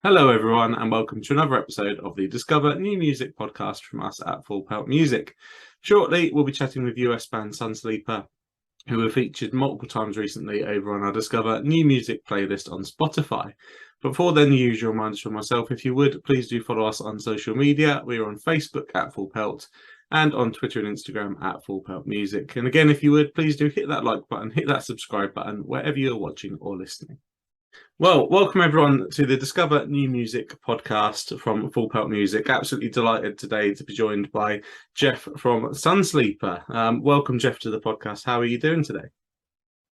Hello, everyone, and welcome to another episode of the Discover New Music podcast from us at Pelt Music. Shortly, we'll be chatting with US band Sunsleeper, who have featured multiple times recently over on our Discover New Music playlist on Spotify. Before then, the usual reminders from myself, if you would, please do follow us on social media. We are on Facebook at Full Pelt and on Twitter and Instagram at Full Pelt Music. And again, if you would, please do hit that like button, hit that subscribe button, wherever you're watching or listening. Well, welcome everyone to the Discover New Music podcast from Full Pelt Music. Absolutely delighted today to be joined by Jeff from Sunsleeper. Welcome, Jeff, to the podcast. How are you doing today?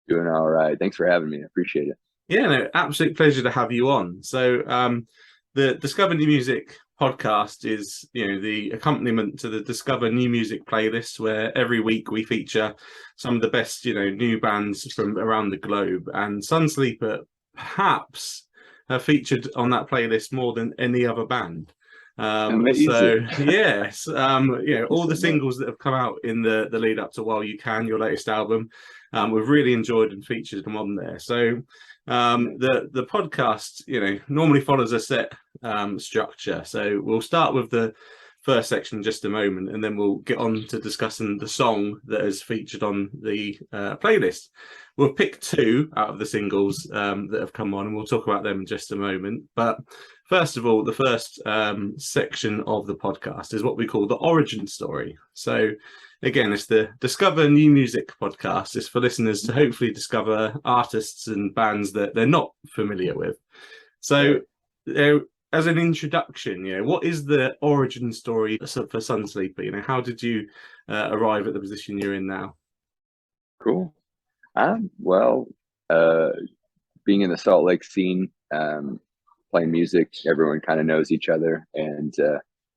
Doing all right. Thanks for having me. I appreciate it. Yeah, no, absolute pleasure to have you on. So, the Discover New Music podcast is, the accompaniment to the Discover New Music playlist, where every week we feature some of the best, new bands from around the globe. And Sunsleeper perhaps have featured on that playlist more than any other band. So yes, all the singles that have come out in the lead up to While You Can, your latest album, we've really enjoyed and featured them on there. So the podcast, normally follows a set structure. So we'll start with the first section in just a moment, and then we'll get on to discussing the song that is featured on the playlist. We'll pick two out of the singles that have come on, and we'll talk about them in just a moment. But first of all, the first section of the podcast is what we call the origin story. So again, it's the Discover New Music podcast. It's for listeners to hopefully discover artists and bands that they're not familiar with. So as an introduction, what is the origin story for Sunsleeper? How did you arrive at the position you're in now? Cool. Well, being in the Salt Lake scene, playing music, everyone kind of knows each other. And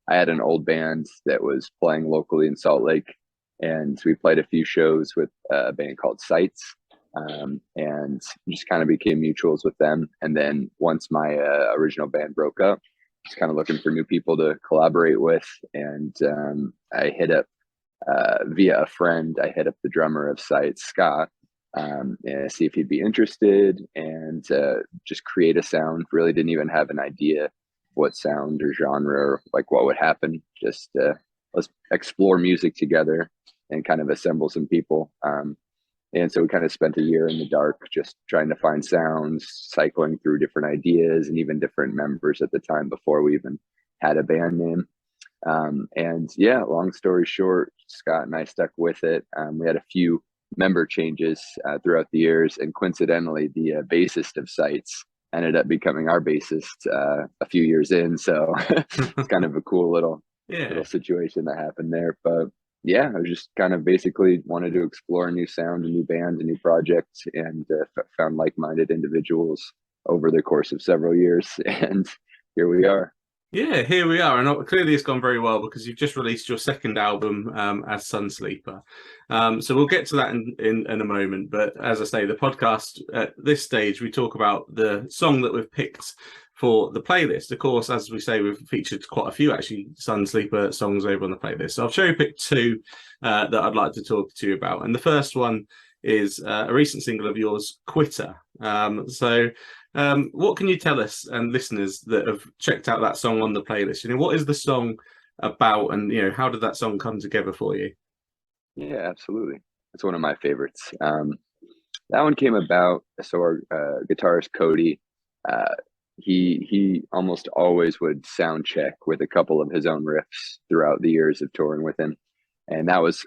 I had an old band that was playing locally in Salt Lake, and we played a few shows with a band called Sights, and just kind of became mutuals with them. And then once my original band broke up, just kind of looking for new people to collaborate with. And I hit up, via a friend, I hit up the drummer of Sights, Scott, and see if he'd be interested, and just create a sound. Really didn't even have an idea what sound or genre or like what would happen. Just let's explore music together and kind of assemble some people. And so we kind of spent a year in the dark, just trying to find sounds, cycling through different ideas and even different members at the time before we even had a band name. And yeah, long story short, Scott and I stuck with it. We had a few member changes throughout the years, and coincidentally, the bassist of Sights ended up becoming our bassist a few years in. So it's kind of a cool little situation that happened there. But yeah, I was just kind of basically wanted to explore a new sound, a new band, a new project, and found like-minded individuals over the course of several years. And here we are. Yeah, here we are. And clearly it's gone very well because you've just released your second album as Sunsleeper. So we'll get to that in a moment. But as I say, the podcast at this stage, we talk about the song that we've picked for the playlist. Of course, as we say, we've featured quite a few actually Sunsleeper songs over on the playlist. So I've cherry picked two that I'd like to talk to you about. And the first one is a recent single of yours, Quitter. What can you tell us and listeners that have checked out that song on the playlist? What is the song about, and how did that song come together for you? Yeah, absolutely. It's one of my favorites. That one came about. So our guitarist Cody, he almost always would sound check with a couple of his own riffs throughout the years of touring with him, and that was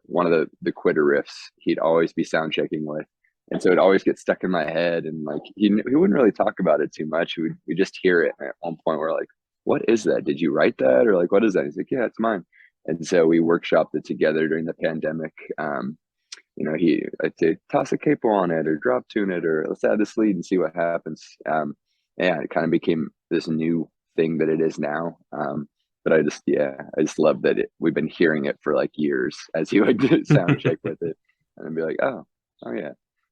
one of the Quitter riffs he'd always be sound checking with. And so it always gets stuck in my head, and like he wouldn't really talk about it too much. We just hear it. And at one point, we're like, "What is that? Did you write that?" Or like, "What is that?" He's like, "Yeah, it's mine." And so we workshopped it together during the pandemic. I'd say toss a capo on it, or drop tune it, or let's add this lead and see what happens. Yeah, it kind of became this new thing that it is now. But I just love that we've been hearing it for like years as he would sound check with it, and I'd be like, oh yeah.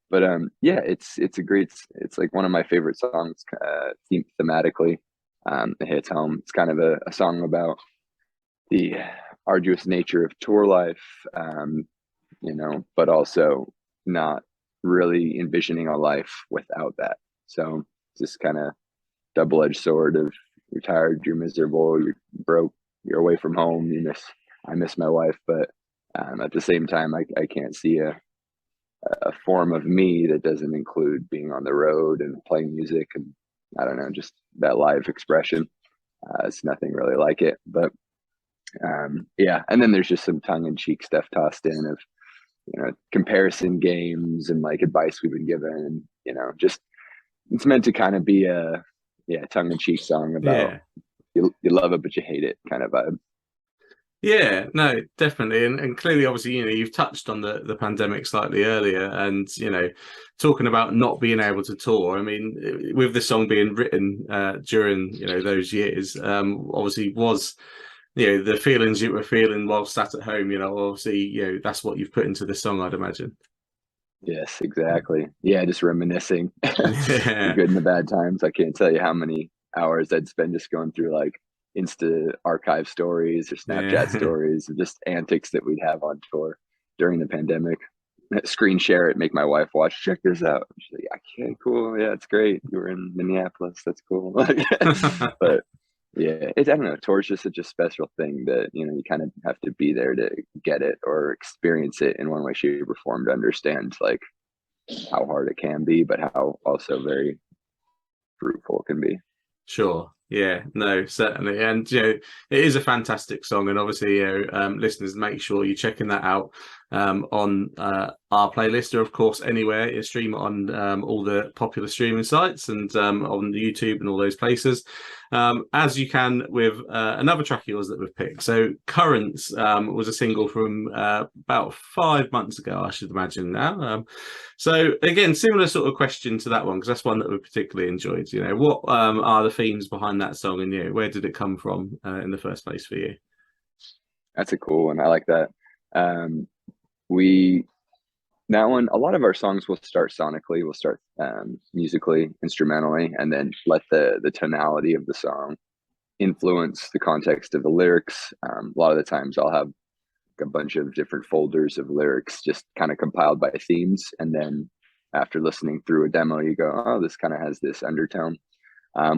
But yeah, it's like one of my favorite songs thematically. It hits home. It's kind of a song about the arduous nature of tour life, but also not really envisioning a life without that. So just kind of double-edged sword of you're tired, you're miserable, you're broke, you're away from home, I miss my wife, but at the same time, I can't see a form of me that doesn't include being on the road and playing music, and I don't know, just that live expression. It's nothing really like it, but yeah. And then there's just some tongue-in-cheek stuff tossed in of comparison games and like advice we've been given. Just it's meant to kind of be a tongue-in-cheek song about you love it but you hate it kind of vibe. Yeah, no, definitely. And clearly, obviously, you've touched on the pandemic slightly earlier, and, talking about not being able to tour. I mean, with the song being written during, those years, obviously was, the feelings you were feeling while sat at home, obviously, that's what you've put into the song, I'd imagine. Yes, exactly. Yeah, just reminiscing the Yeah. good and the bad times. I can't tell you how many hours I'd spend just going through like Insta archive stories or Snapchat Yeah. stories of just antics that we'd have on tour during the pandemic. Screen share it, make my wife watch. Check this out. She's like, "Okay, cool. Yeah, it's great. You were in Minneapolis. That's cool." But yeah, I don't know. Tour's just such a special thing that you kind of have to be there to get it or experience it in one way, shape, or form to understand like how hard it can be, but how also very fruitful it can be. Sure. Yeah, no, certainly. And, it is a fantastic song. And obviously, listeners, make sure you're checking that out on our playlist, or, of course, anywhere. You stream it on all the popular streaming sites and on YouTube and all those places, as you can with another track of yours that we've picked. So Currents was a single from about 5 months ago, I should imagine now. So again, similar sort of question to that one, because that's one that we particularly enjoyed. What are the themes behind that song, and where did it come from in the first place for you? That's a cool one. I like that. We that one. A lot of our songs will start sonically. We'll start musically, instrumentally, and then let the tonality of the song influence the context of the lyrics. A lot of the times, I'll have a bunch of different folders of lyrics just kind of compiled by themes, and then after listening through a demo you go, oh, this kind of has this undertone.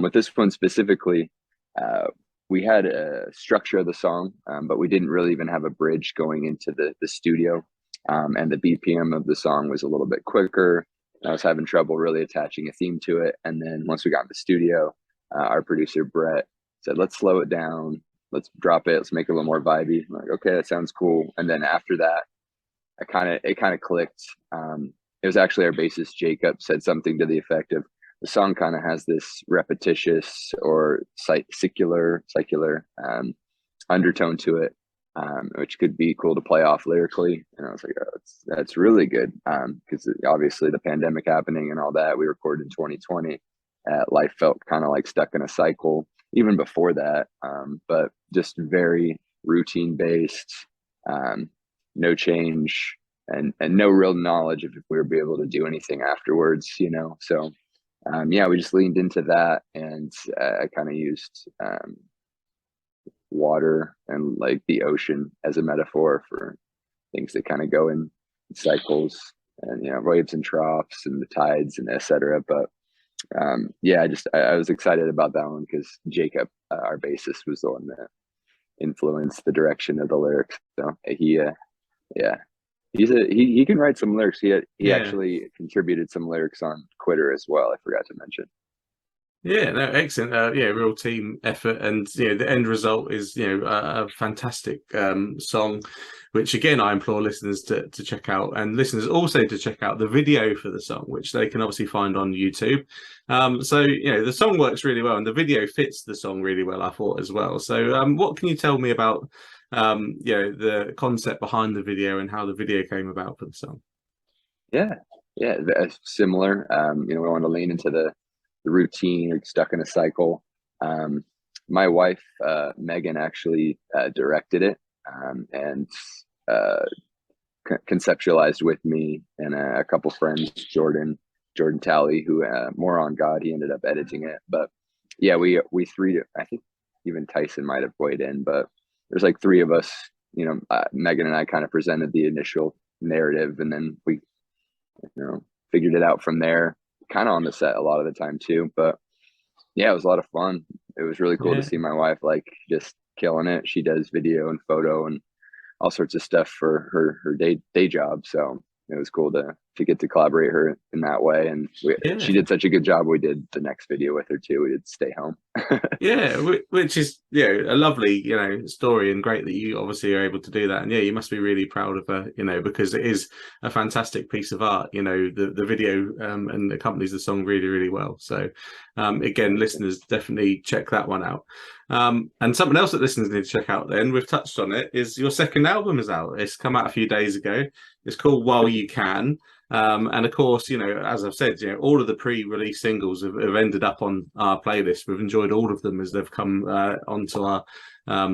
With this one specifically, we had a structure of the song, but we didn't really even have a bridge going into the studio, and the BPM of the song was a little bit quicker. I was having trouble really attaching a theme to it, and then once we got in the studio, our producer Brett said, let's slow it down, let's drop it, let's make it a little more vibey. I'm like, okay, that sounds cool. And then after that, it kind of clicked. It was actually our bassist Jacob said something to the effect of, the song kind of has this repetitious or secular undertone to it, which could be cool to play off lyrically. And I was like, oh, that's really good, because obviously the pandemic happening and all that, we recorded in 2020. Life felt kind of like stuck in a cycle even before that, but just very routine based, no change, and no real knowledge of if we would be able to do anything afterwards, so yeah, we just leaned into that, and I kind of used water and like the ocean as a metaphor for things that kind of go in cycles, and waves and troughs and the tides and etc. But yeah, I was excited about that one because Jacob, our bassist, was the one that influenced the direction of the lyrics. So yeah, he can write some lyrics. He actually contributed some lyrics on Quitter as well. I forgot to mention. Yeah, no, excellent. Yeah, real team effort, and the end result is a fantastic song, which again I implore listeners to check out, and listeners also to check out the video for the song, which they can obviously find on YouTube. So the song works really well, and the video fits the song really well, I thought, as well. So what can you tell me about the concept behind the video and how the video came about for the song? Yeah, similar. We want to lean into the routine or stuck in a cycle. My wife, Megan, actually directed it, and conceptualized with me and a couple friends, Jordan Talley, who more on God, he ended up editing it. But yeah, we three, I think even Tyson might have weighed in, but there's like three of us. Megan and I kind of presented the initial narrative, and then we figured it out from there, kind of on the set a lot of the time too. But yeah, it was a lot of fun. It was really cool to Yeah. see my wife like just killing it. She does video and photo and all sorts of stuff for her day job. So it was cool to get to collaborate her in that way. And she Yeah. did such a good job. We did the next video with her too. We did Stay Home. Yeah, which is a lovely story, and great that you obviously are able to do that. And yeah, you must be really proud of her, because it is a fantastic piece of art. The video and accompanies the song really, really well. So again, listeners, definitely check that one out. And something else that listeners need to check out, then we've touched on it, is your second album is out. It's come out a few days ago. It's called While You Can. And of course, as I've said, all of the pre-release singles have ended up on our playlist. We've enjoyed all of them as they've come onto our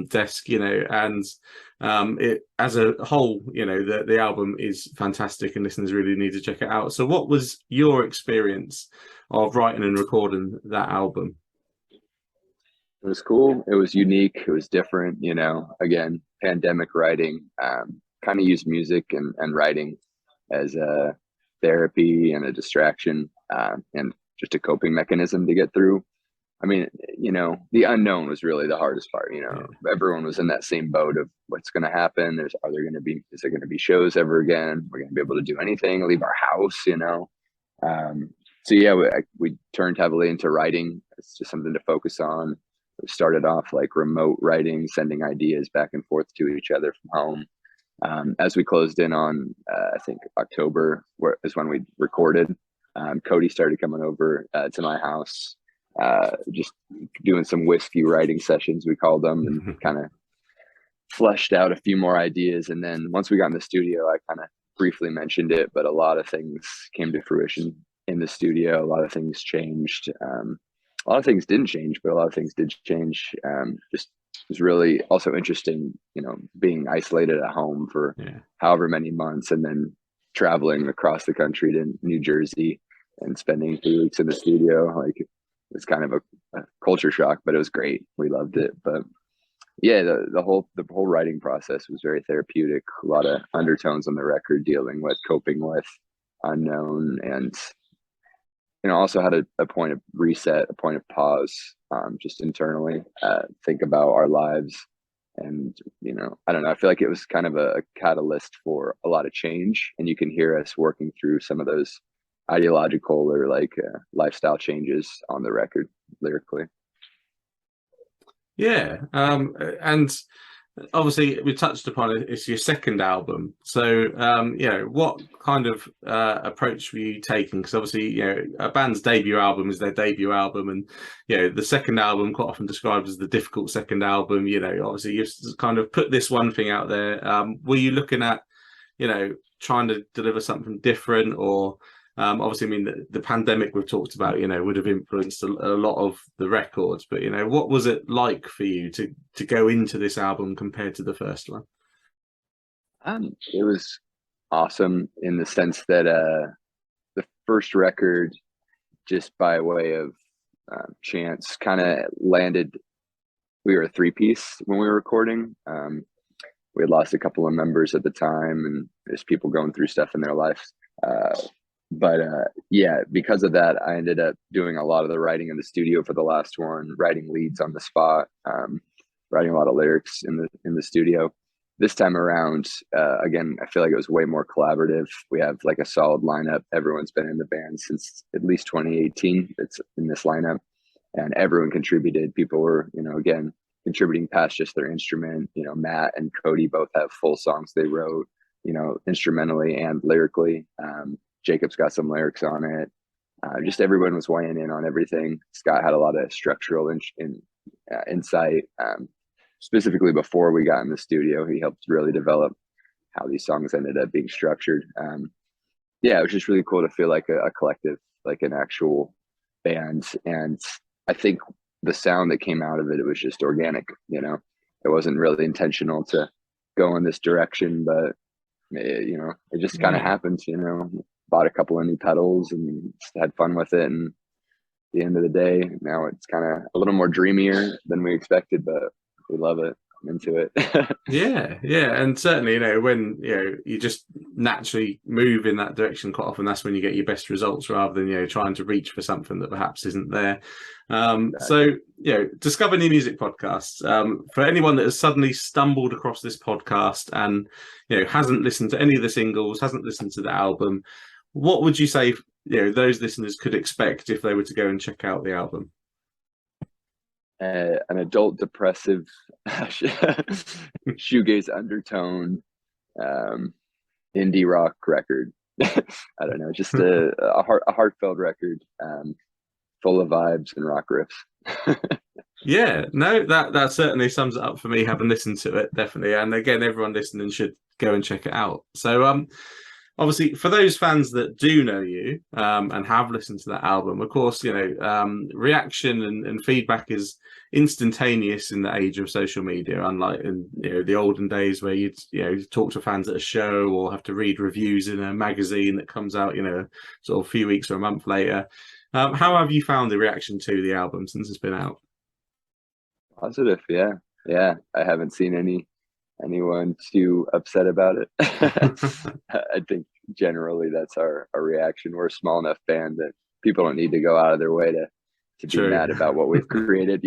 desk, and it as a whole, the album is fantastic, and listeners really need to check it out. So, what was your experience of writing and recording that album? It was cool. It was unique. It was different. Again, pandemic writing. Kind of used music and writing as a therapy and a distraction, and just a coping mechanism to get through. I mean, the unknown was really the hardest part. Yeah. Everyone was in that same boat of what's going to happen. Is there going to be shows ever again? We're going to be able to do anything, leave our house, so yeah, we turned heavily into writing. It's just something to focus on. We started off like remote writing, sending ideas back and forth to each other from home. As we closed in on, I think October is when we recorded. Cody started coming over to my house, just doing some whiskey writing sessions, we called them, and kind of fleshed out a few more ideas. And then once we got in the studio, I kind of briefly mentioned it, but a lot of things came to fruition in the studio. A lot of things changed. A lot of things didn't change, but a lot of things did change. Just was really also interesting, being isolated at home for however many months, and then traveling across the country to New Jersey and spending 3 weeks in the studio. Like, it's kind of a culture shock, but it was great. We loved it. But yeah, the whole writing process was very therapeutic. A lot of undertones on the record, dealing with coping with unknown, and also had a point of reset, a point of pause, just internally, think about our lives. And, I don't know, I feel like it was kind of a catalyst for a lot of change. And you can hear us working through some of those ideological or like lifestyle changes on the record lyrically. Yeah. And obviously we touched upon it, it's your second album. So, what kind of approach were you taking? Because obviously, a band's debut album is their debut album, and the second album quite often described as the difficult second album. Obviously you've kind of put this one thing out there. Were you looking at, trying to deliver something different, or obviously, I mean, the pandemic we've talked about, would have influenced a lot of the records. But what was it like for you to go into this album compared to the first one? It was awesome in the sense that the first record, just by way of chance, kind of landed. We were a 3-piece when we were recording. We had lost a couple of members at the time, and there's people going through stuff in their lives. But yeah, because of that, I ended up doing a lot of the writing in the studio for the last one, writing leads on the spot, writing a lot of lyrics in the studio. This time around, again, I feel like it was way more collaborative. We have like a solid lineup. Everyone's been in the band since at least 2018. It's in this lineup, and everyone contributed. People were, again, contributing past just their instrument. Matt and Cody both have full songs they wrote, instrumentally and lyrically. Jacob's got some lyrics on it. Just everyone was weighing in on everything. Scott had a lot of structural insight. Specifically before we got in the studio, he helped really develop how these songs ended up being structured. Yeah, it was just really cool to feel like a collective, like an actual band. And I think the sound that came out of it, it was just organic. It wasn't really intentional to go in this direction, but it just kind of happened. Bought a couple of new pedals and had fun with it. And at the end of the day, now it's kind of a little more dreamier than we expected, but we love it. into it. Yeah, and certainly, when you just naturally move in that direction quite often, that's when you get your best results, rather than trying to reach for something that perhaps isn't there. So Exactly. discover new music podcasts. For anyone that has suddenly stumbled across this podcast and hasn't listened to any of the singles, hasn't listened to the album, what would you say those listeners could expect if they were to go and check out the album? An adult depressive shoegaze undertone indie rock record. I don't know, just a heartfelt record, full of vibes and rock riffs. Yeah, no, that certainly sums it up for me, having listened to it, definitely. And again, everyone listening should go and check it out. So obviously, for those fans that do know you and have listened to that album, of course, reaction and feedback is instantaneous in the age of social media, unlike in the olden days where you'd talk to fans at a show or have to read reviews in a magazine that comes out sort of a few weeks or a month later. How have you found the reaction to the album since it's been out? Positive, yeah. I haven't seen anyone too upset about it. I think generally that's our reaction. We're a small enough band that people don't need to go out of their way to be True. mad about what we've created,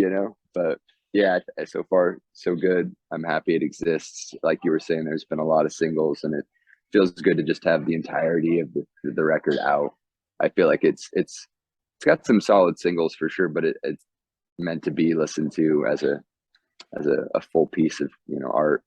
But yeah, so far so good. I'm happy it exists. Like you were saying, there's been a lot of singles, and it feels good to just have the entirety of the record out. I feel like it's got some solid singles for sure, but it's meant to be listened to as a full piece of art.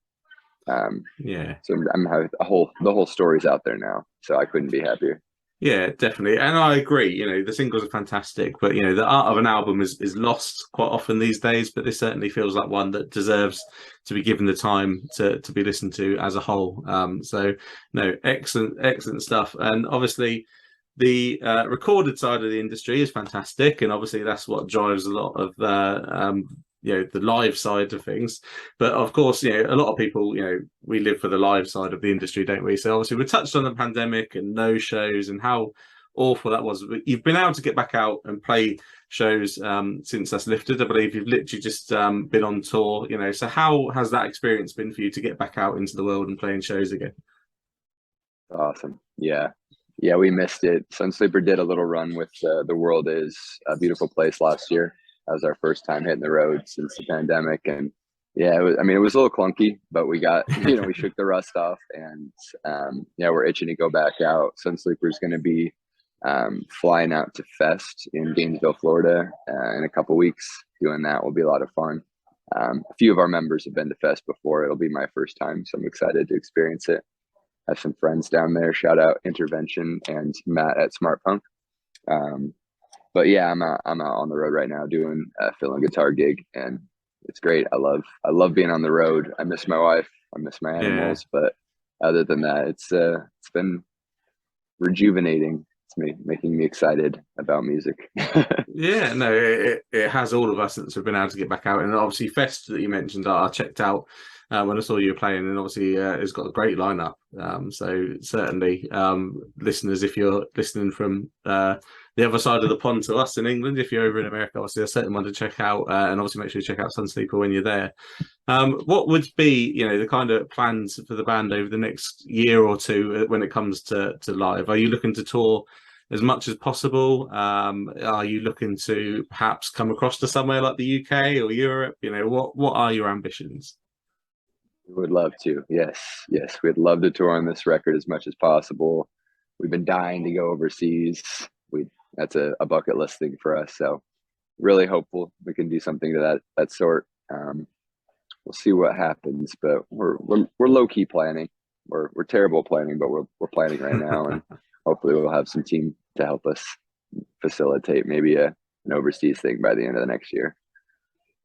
Yeah. So I'm having the whole story's out there now, so I couldn't be happier. Yeah, definitely. And I agree, the singles are fantastic, but the art of an album is lost quite often these days, but this certainly feels like one that deserves to be given the time to be listened to as a whole. So no, excellent stuff. And obviously the recorded side of the industry is fantastic, and obviously that's what drives a lot of the live side of things. But of course, a lot of people, we live for the live side of the industry, don't we? So obviously we touched on the pandemic and no shows and how awful that was. But you've been able to get back out and play shows since that's lifted. I believe you've literally just been on tour, so how has that experience been for you to get back out into the world and playing shows again? Awesome. Yeah, we missed it. Sunsleeper did a little run with The World Is a Beautiful Place last year. That was our first time hitting the road since the pandemic, and yeah, it was a little clunky, but we got we shook the rust off, and we're itching to go back out. Sunsleeper is going to be flying out to Fest in Gainesville, Florida, in a couple weeks. Doing that will be a lot of fun. A few of our members have been to Fest before. It'll be my first time, so I'm excited to experience it. Have some friends down there. Shout out Intervention and Matt at Smart Punk. But yeah, I'm out on the road right now doing a fill and guitar gig, and it's great. I love being on the road. I miss my wife. I miss my animals, but other than that, it's been rejuvenating. It's making me excited about music. Yeah, no, it has all of us since we've been able to get back out. And obviously Fest that you mentioned, I checked out when I saw you playing, and obviously it's got a great lineup. So certainly listeners, if you're listening from the other side of the pond to us in England, if you're over in America, obviously I certainly want to check out, and obviously make sure you check out Sunsleeper when you're there. What would be the kind of plans for the band over the next year or two when it comes to live? Are you looking to tour as much as possible? Are you looking to perhaps come across to somewhere like the UK or Europe? What are your ambitions? We would love to. Yes. We'd love to tour on this record as much as possible. We've been dying to go overseas. That's a bucket list thing for us. So really hopeful we can do something to that sort. We'll see what happens, but we're low key planning. We're terrible planning, but we're planning right now, and hopefully we'll have some team to help us facilitate maybe an overseas thing by the end of the next year.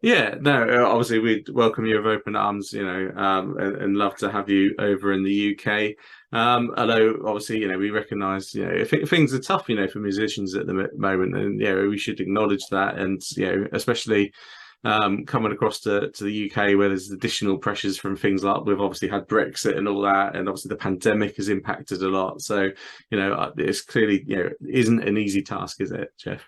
Yeah, no, obviously we'd welcome you with open arms, and love to have you over in the UK. Although obviously, we recognise, if things are tough, for musicians at the moment, and we should acknowledge that, and especially coming across to the UK where there's additional pressures from things like we've obviously had Brexit and all that, and obviously the pandemic has impacted a lot. So, it's clearly, isn't an easy task, is it, Jeff?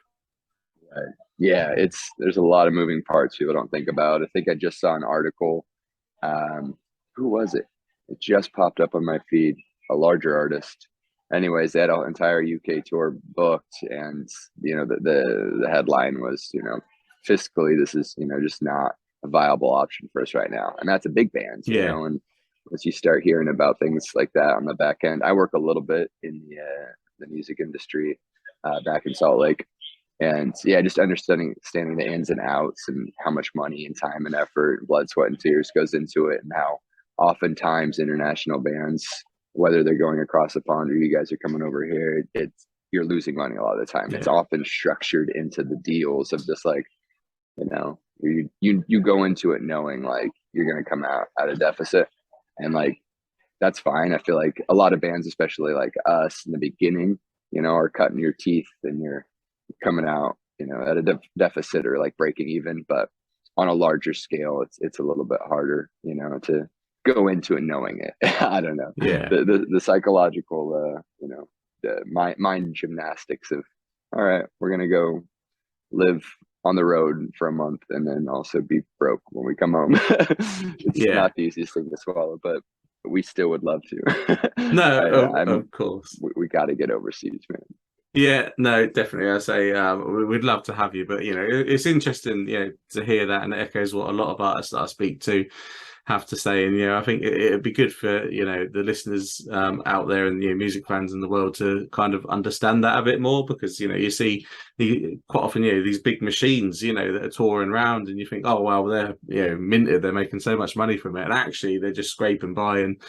Right. Yeah, there's a lot of moving parts people don't think about. I think I just saw an article Who was it? It just popped up on my feed. A larger artist. Anyways, they had an entire UK tour booked, and the headline was, fiscally, this is just not a viable option for us right now, and that's a big band, Yeah. And as you start hearing about things like that on the back end, I work a little bit in the music industry back in Salt Lake, and yeah, just understanding the ins and outs and how much money and time and effort, blood, sweat, and tears goes into it, and how oftentimes international bands, whether they're going across the pond or you guys are coming over here, you're losing money a lot of the time. Yeah. It's often structured into the deals of just like, you go into it knowing like you're going to come out at a deficit, and like that's fine. I feel like a lot of bands, especially like us in the beginning, are cutting your teeth and you're coming out, at a deficit or like breaking even. But on a larger scale, it's a little bit harder, to go into it knowing it. I don't know. Yeah. The psychological, the mind gymnastics of, all right, we're gonna go live on the road for a month and then also be broke when we come home. It's not the easiest thing to swallow, but we still would love to. No, of course. We got to get overseas, man. Yeah, no, definitely. I say we'd love to have you, but it's interesting, to hear that, and it echoes what a lot of artists that I speak to have to say. And I think it'd be good for the listeners out there and music fans in the world to kind of understand that a bit more, because you see quite often these big machines that are touring around, and you think, oh well, they're minted, they're making so much money from it, and actually they're just scraping by and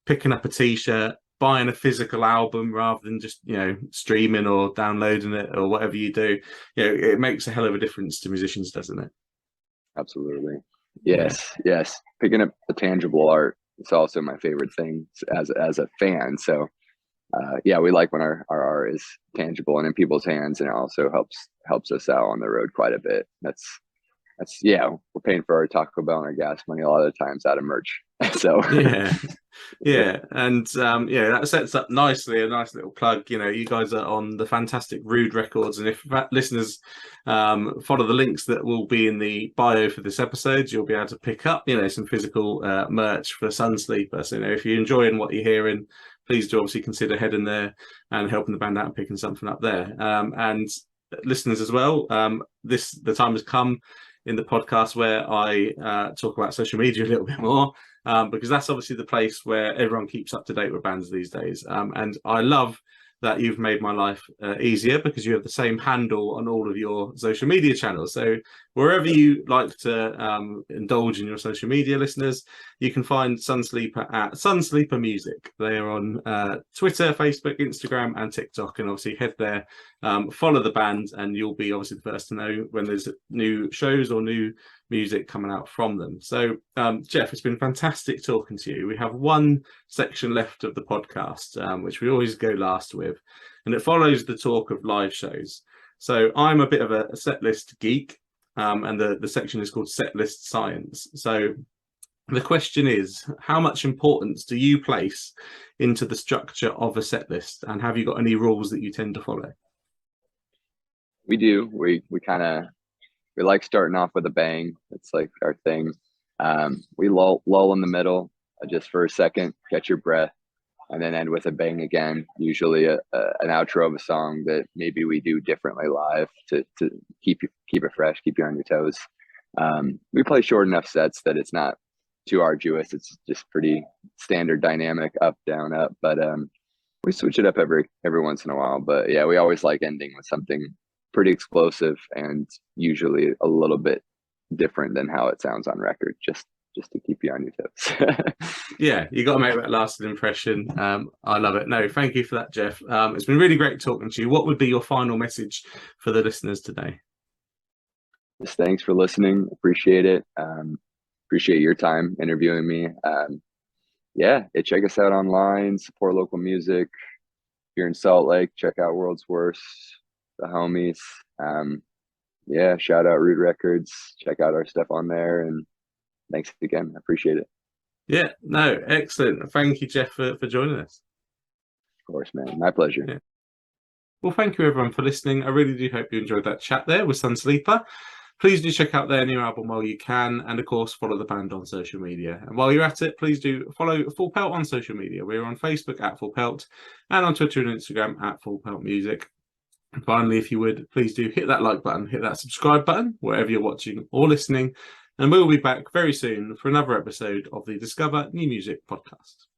picking up a t-shirt, buying a physical album rather than just streaming or downloading it or whatever you do. It makes a hell of a difference to musicians, doesn't it? Absolutely. Yes. Picking up the tangible art is also my favorite thing as a fan. So we like when our art is tangible and in people's hands, and it also helps us out on the road quite a bit. That's we're paying for our Taco Bell and our gas money a lot of the times out of merch. So and that sets up nicely a nice little plug. You guys are on the fantastic Rude Records, and if listeners follow the links that will be in the bio for this episode, you'll be able to pick up some physical merch for Sunsleeper. So if you're enjoying what you're hearing, please do obviously consider heading there and helping the band out and picking something up there. And listeners as well, the time has come in the podcast where I talk about social media a little bit more, because that's obviously the place where everyone keeps up to date with bands these days. And I love that you've made my life easier, because you have the same handle on all of your social media channels. So wherever you like to indulge in your social media, listeners, you can find Sunsleeper at Sunsleeper Music. They are on Twitter, Facebook, Instagram, and TikTok. And obviously head there, follow the band, and you'll be obviously the first to know when there's new shows or new music coming out from them. So Jeff, it's been fantastic talking to you. We have one section left of the podcast, which we always go last with, and it follows the talk of live shows. So I'm a bit of a set list geek, and the section is called Set List Science. So the question is, how much importance do you place into the structure of a set list, and have you got any rules that you tend to follow? We do. We like starting off with a bang. It's like our thing. We lull in the middle just for a second, catch your breath, and then end with a bang again. Usually an outro of a song that maybe we do differently live to keep it fresh, keep you on your toes. We play short enough sets that it's not too arduous. It's just pretty standard dynamic, up, down, up. But we switch it up every once in a while. But yeah, we always like ending with something pretty explosive and usually a little bit different than how it sounds on record, just to keep you on your toes. Yeah, you got to make that lasting impression. I love it. No, thank you for that, Jeff. It's been really great talking to you. What would be your final message for the listeners today? Just thanks for listening. Appreciate it. Appreciate your time interviewing me. Check us out online, support local music. If you're in Salt Lake, check out World's Worst, the homies. Shout out Rude Records. Check out our stuff on there, and thanks again. I appreciate it. Yeah, no, excellent. Thank you, Jeff, for joining us. Of course, man. My pleasure. Yeah. Well, thank you everyone for listening. I really do hope you enjoyed that chat there with Sunsleeper. Please do check out their new album while you can, and of course follow the band on social media. And while you're at it, please do follow Full Pelt on social media. We're on Facebook at Full Pelt and on Twitter and Instagram at Full Pelt Music. And finally, if you would, please do hit that like button, hit that subscribe button wherever you're watching or listening, and we'll be back very soon for another episode of the Discover New Music podcast.